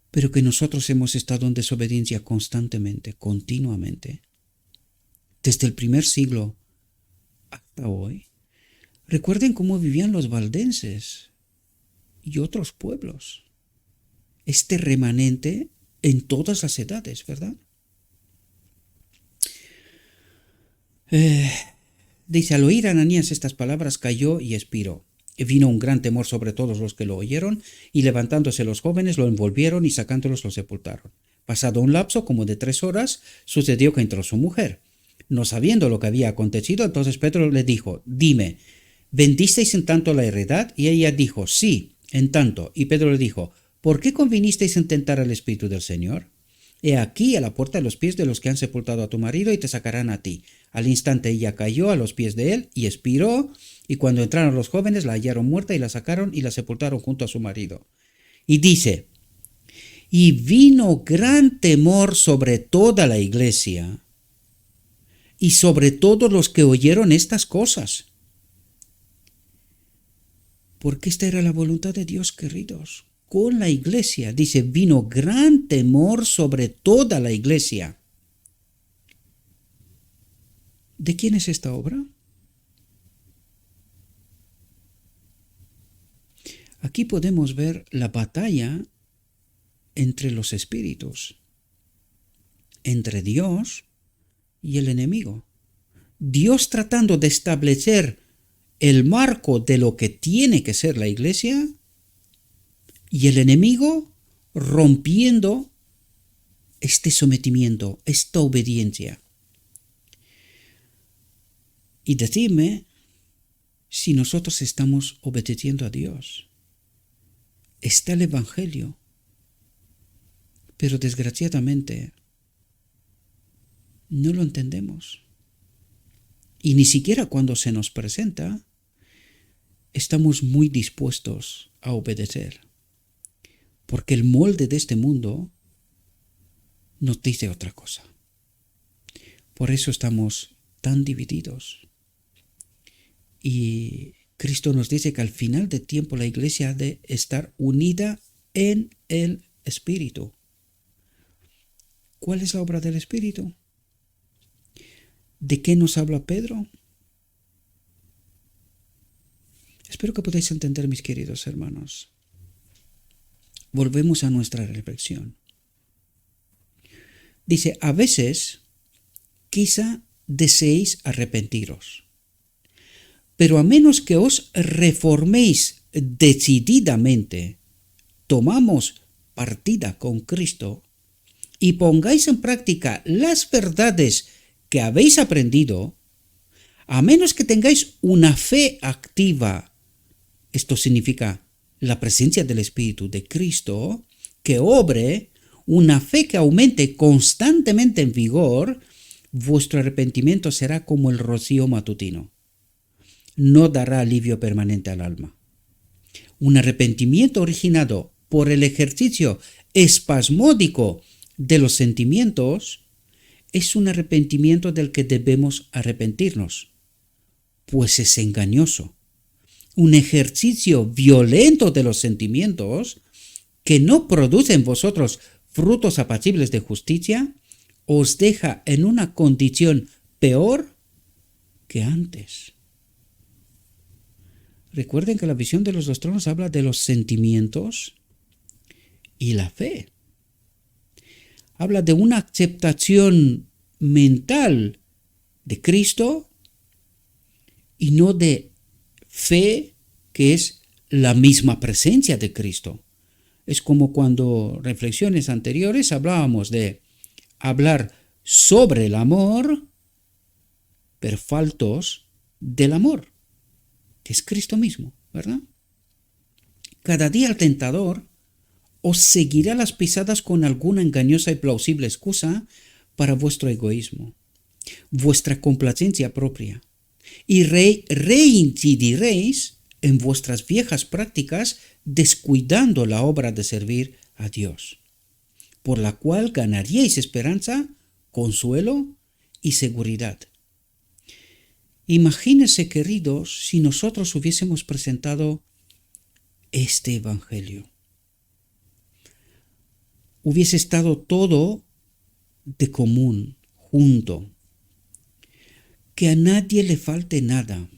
pero que nosotros hemos estado en desobediencia constantemente, continuamente, desde el primer siglo hasta hoy? Recuerden cómo vivían los valdenses y otros pueblos. Este remanente en todas las edades, ¿verdad? Eh, Dice, al oír Ananías estas palabras cayó y expiró. Y vino un gran temor sobre todos los que lo oyeron, y levantándose los jóvenes lo envolvieron y sacándolos lo sepultaron. Pasado un lapso como de 3 horas, sucedió que entró su mujer. No sabiendo lo que había acontecido, entonces Pedro le dijo, dime, ¿vendisteis en tanto la heredad? Y ella dijo, sí, en tanto. Y Pedro le dijo, ¿por qué convinisteis en tentar al Espíritu del Señor? He aquí a la puerta de los pies de los que han sepultado a tu marido y te sacarán a ti. Al instante ella cayó a los pies de él y expiró, y cuando entraron los jóvenes la hallaron muerta y la sacaron y la sepultaron junto a su marido. Y dice, y vino gran temor sobre toda la iglesia y sobre todos los que oyeron estas cosas. Porque esta era la voluntad de Dios, queridos. Con la iglesia, dice, vino gran temor sobre toda la iglesia. ¿De quién es esta obra? Aquí podemos ver la batalla entre los espíritus, entre Dios y el enemigo. Dios tratando de establecer el marco de lo que tiene que ser la iglesia, y el enemigo rompiendo este sometimiento, esta obediencia. Y decidme si nosotros estamos obedeciendo a Dios. Está el Evangelio, pero desgraciadamente no lo entendemos. Y ni siquiera cuando se nos presenta, estamos muy dispuestos a obedecer. Porque el molde de este mundo nos dice otra cosa. Por eso estamos tan divididos. Y Cristo nos dice que al final del tiempo la iglesia ha de estar unida en el Espíritu. ¿Cuál es la obra del Espíritu? ¿De qué nos habla Pedro? Espero que podáis entender, mis queridos hermanos. Volvemos a nuestra reflexión. Dice, a veces quizá deseéis arrepentiros, pero a menos que os reforméis decididamente, tomamos partida con Cristo y pongáis en práctica las verdades que habéis aprendido, a menos que tengáis una fe activa, esto significa la presencia del Espíritu de Cristo, que obre, una fe que aumente constantemente en vigor, vuestro arrepentimiento será como el rocío matutino. No dará alivio permanente al alma. Un arrepentimiento originado por el ejercicio espasmódico de los sentimientos es un arrepentimiento del que debemos arrepentirnos, pues es engañoso. Un ejercicio violento de los sentimientos que no produce en vosotros frutos apacibles de justicia, os deja en una condición peor que antes. Recuerden que la visión de los 2 tronos habla de los sentimientos y la fe. Habla de una aceptación mental de Cristo y no de fe, que es la misma presencia de Cristo. Es como cuando reflexiones anteriores hablábamos de hablar sobre el amor, pero faltos del amor, que es Cristo mismo, ¿verdad? Cada día el tentador os seguirá las pisadas con alguna engañosa y plausible excusa para vuestro egoísmo, vuestra complacencia propia, y reincidiréis en vuestras viejas prácticas, descuidando la obra de servir a Dios, por la cual ganaríais esperanza, consuelo y seguridad. Imagínense, queridos, si nosotros hubiésemos presentado este Evangelio. Hubiese estado todo de común, junto. Que a nadie le falte nada.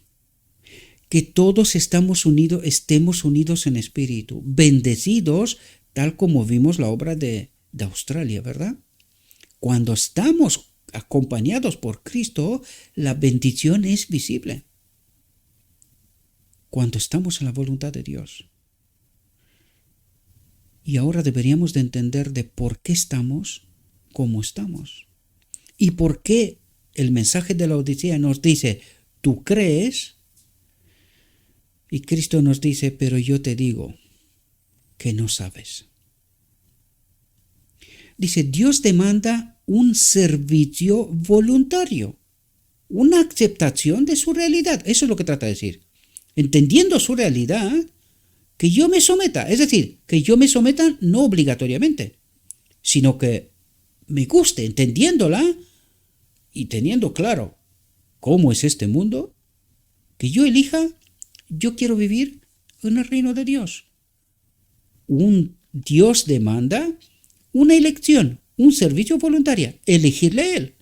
Que todos estemos unidos en espíritu, bendecidos, tal como vimos la obra de Australia, ¿verdad? Cuando estamos acompañados por Cristo, la bendición es visible. Cuando estamos en la voluntad de Dios. Y ahora deberíamos de entender de por qué estamos como estamos. Y por qué el mensaje de la Odisea nos dice, tú crees, y Cristo nos dice, pero yo te digo que no sabes. Dice, Dios demanda un servicio voluntario, una aceptación de su realidad. Eso es lo que trata de decir. Entendiendo su realidad, que yo me someta. Es decir, que yo me someta no obligatoriamente, sino que me guste, entendiéndola y teniendo claro cómo es este mundo, que yo elija, yo quiero vivir en el reino de Dios. Un Dios demanda una elección, un servicio voluntario, elegirle a Él.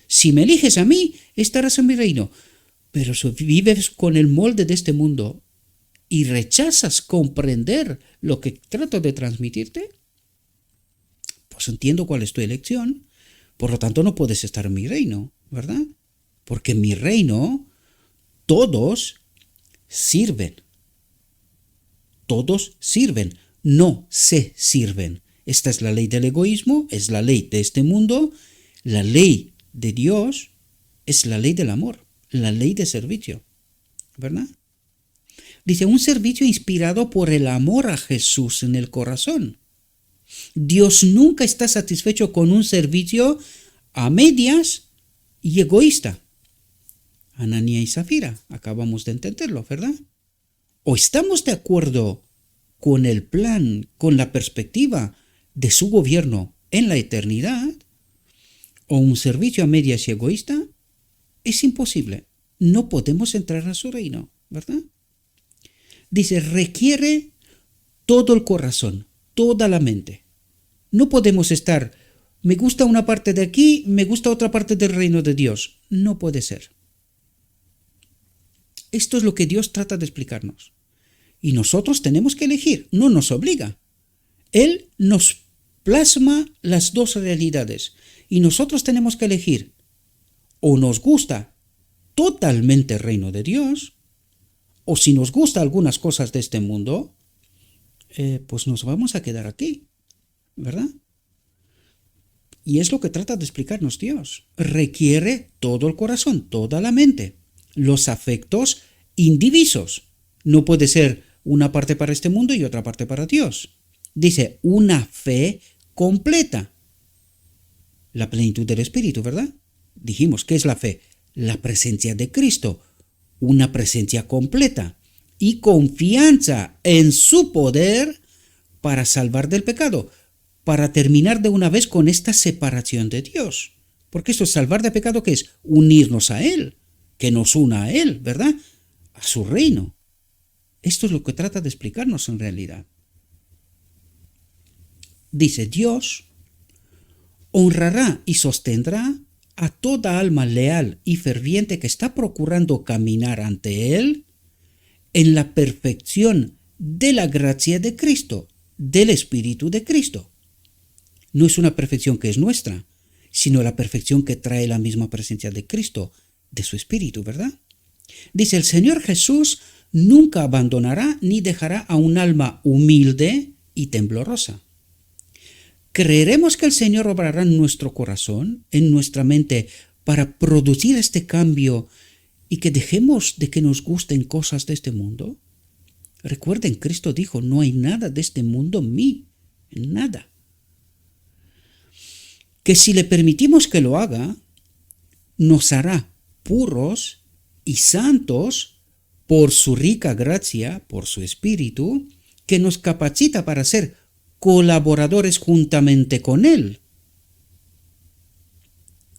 Si me eliges a mí, estarás en mi reino. Pero si vives con el molde de este mundo y rechazas comprender lo que trato de transmitirte, pues entiendo cuál es tu elección. Por lo tanto, no puedes estar en mi reino, ¿verdad? Porque en mi reino todos sirven. Todos sirven, no se sirven. Esta es la ley del egoísmo, es la ley de este mundo. La ley de Dios es la ley del amor, la ley de servicio, ¿verdad? Dice, un servicio inspirado por el amor a Jesús en el corazón. Dios nunca está satisfecho con un servicio a medias y egoísta. Anania y Zafira, acabamos de entenderlo, ¿verdad? O estamos de acuerdo con el plan, con la perspectiva de su gobierno en la eternidad, o un servicio a medias y egoísta, es imposible. No podemos entrar a su reino, ¿verdad? Dice, requiere todo el corazón, toda la mente. No podemos estar, me gusta una parte de aquí, me gusta otra parte del reino de Dios. No puede ser. Esto es lo que Dios trata de explicarnos. Y nosotros tenemos que elegir, no nos obliga. Él nos plasma las dos realidades y nosotros tenemos que elegir. O nos gusta totalmente el reino de Dios, o si nos gusta algunas cosas de este mundo, pues nos vamos a quedar aquí, ¿verdad? Y es lo que trata de explicarnos Dios. Requiere todo el corazón, toda la mente, los afectos indivisos. No puede ser una parte para este mundo y otra parte para Dios. Dice, una fe completa. La plenitud del Espíritu, ¿verdad? Dijimos, ¿qué es la fe? La presencia de Cristo, una presencia completa y confianza en su poder para salvar del pecado, para terminar de una vez con esta separación de Dios. Porque esto es salvar de pecado, ¿qué es? Unirnos a Él, que nos una a Él, ¿verdad? A su reino. Esto es lo que trata de explicarnos en realidad. Dice, Dios honrará y sostendrá a toda alma leal y ferviente que está procurando caminar ante Él en la perfección de la gracia de Cristo, del Espíritu de Cristo. No es una perfección que es nuestra, sino la perfección que trae la misma presencia de Cristo, de su Espíritu, ¿verdad? Dice, el Señor Jesús nunca abandonará ni dejará a un alma humilde y temblorosa. ¿Creeremos que el Señor obrará en nuestro corazón, en nuestra mente, para producir este cambio y que dejemos de que nos gusten cosas de este mundo? Recuerden, Cristo dijo, no hay nada de este mundo en mí, nada. Que si le permitimos que lo haga, nos hará puros y santos por su rica gracia, por su Espíritu, que nos capacita para ser colaboradores juntamente con Él.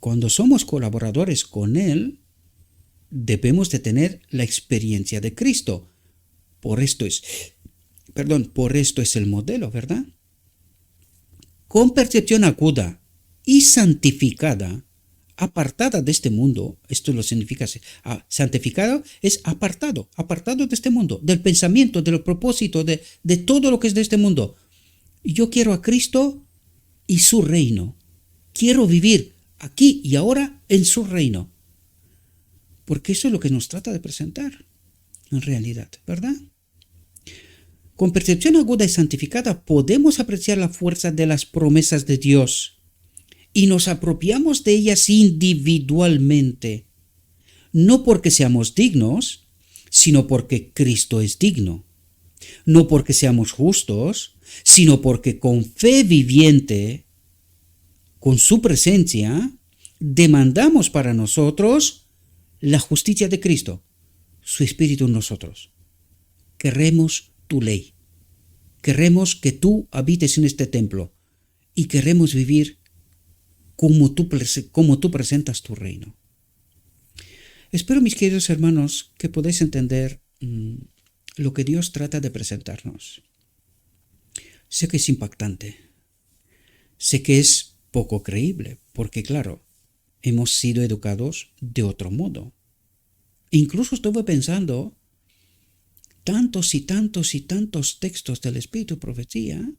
Cuando somos colaboradores con Él, debemos de tener la experiencia de Cristo. Por esto es el modelo, ¿verdad? Con percepción aguda y santificada, apartada de este mundo, esto lo significa, santificado es apartado de este mundo, del pensamiento, del propósito, de todo lo que es de este mundo. Yo quiero a Cristo y su reino. Quiero vivir aquí y ahora en su reino. Porque eso es lo que nos trata de presentar, en realidad, ¿verdad? Con percepción aguda y santificada podemos apreciar la fuerza de las promesas de Dios y nos apropiamos de ellas individualmente, no porque seamos dignos, sino porque Cristo es digno, no porque seamos justos, sino porque con fe viviente, con su presencia, demandamos para nosotros la justicia de Cristo, su Espíritu en nosotros. Queremos tu ley. Queremos que tú habites en este templo y queremos vivir como tú presentas tu reino. Espero, mis queridos hermanos, que podáis entender lo que Dios trata de presentarnos. Sé que es impactante. Sé que es poco creíble, porque claro, hemos sido educados de otro modo. Incluso estuve pensando tantos y tantos y tantos textos del Espíritu y Profecía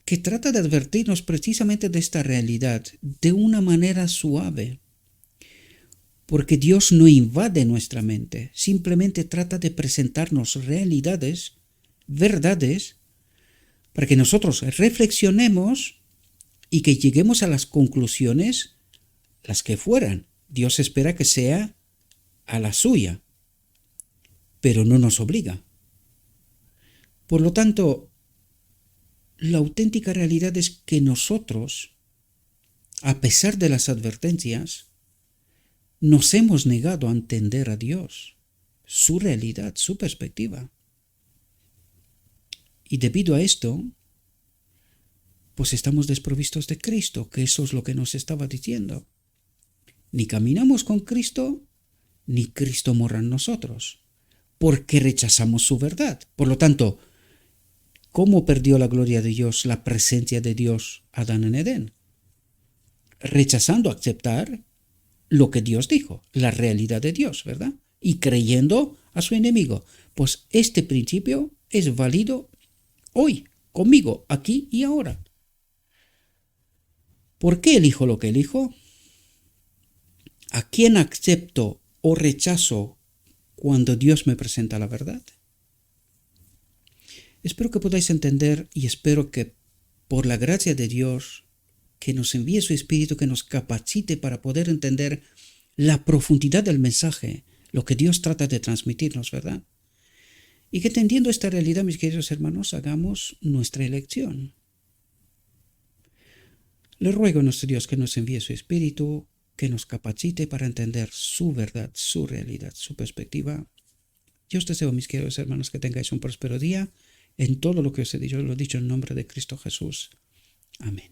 que trata de advertirnos precisamente de esta realidad de una manera suave. Porque Dios no invade nuestra mente, simplemente trata de presentarnos realidades, verdades, para que nosotros reflexionemos y que lleguemos a las conclusiones, las que fueran. Dios espera que sea a la suya, pero no nos obliga. Por lo tanto, la auténtica realidad es que nosotros, a pesar de las advertencias, nos hemos negado a entender a Dios, su realidad, su perspectiva. Y debido a esto, pues estamos desprovistos de Cristo, que eso es lo que nos estaba diciendo. Ni caminamos con Cristo, ni Cristo mora en nosotros, porque rechazamos su verdad. Por lo tanto, ¿cómo perdió la gloria de Dios, la presencia de Dios, Adán en Edén? Rechazando aceptar lo que Dios dijo, la realidad de Dios, ¿verdad? Y creyendo a su enemigo. Pues este principio es válido hoy, conmigo, aquí y ahora. ¿Por qué elijo lo que elijo? ¿A quién acepto o rechazo cuando Dios me presenta la verdad? Espero que podáis entender y espero que por la gracia de Dios, que nos envíe su Espíritu, que nos capacite para poder entender la profundidad del mensaje, lo que Dios trata de transmitirnos, ¿verdad? Y que entendiendo esta realidad, mis queridos hermanos, hagamos nuestra elección. Le ruego a nuestro Dios que nos envíe su Espíritu, que nos capacite para entender su verdad, su realidad, su perspectiva. Yo os deseo, mis queridos hermanos, que tengáis un próspero día en todo lo que os he dicho, lo he dicho en nombre de Cristo Jesús. Amén.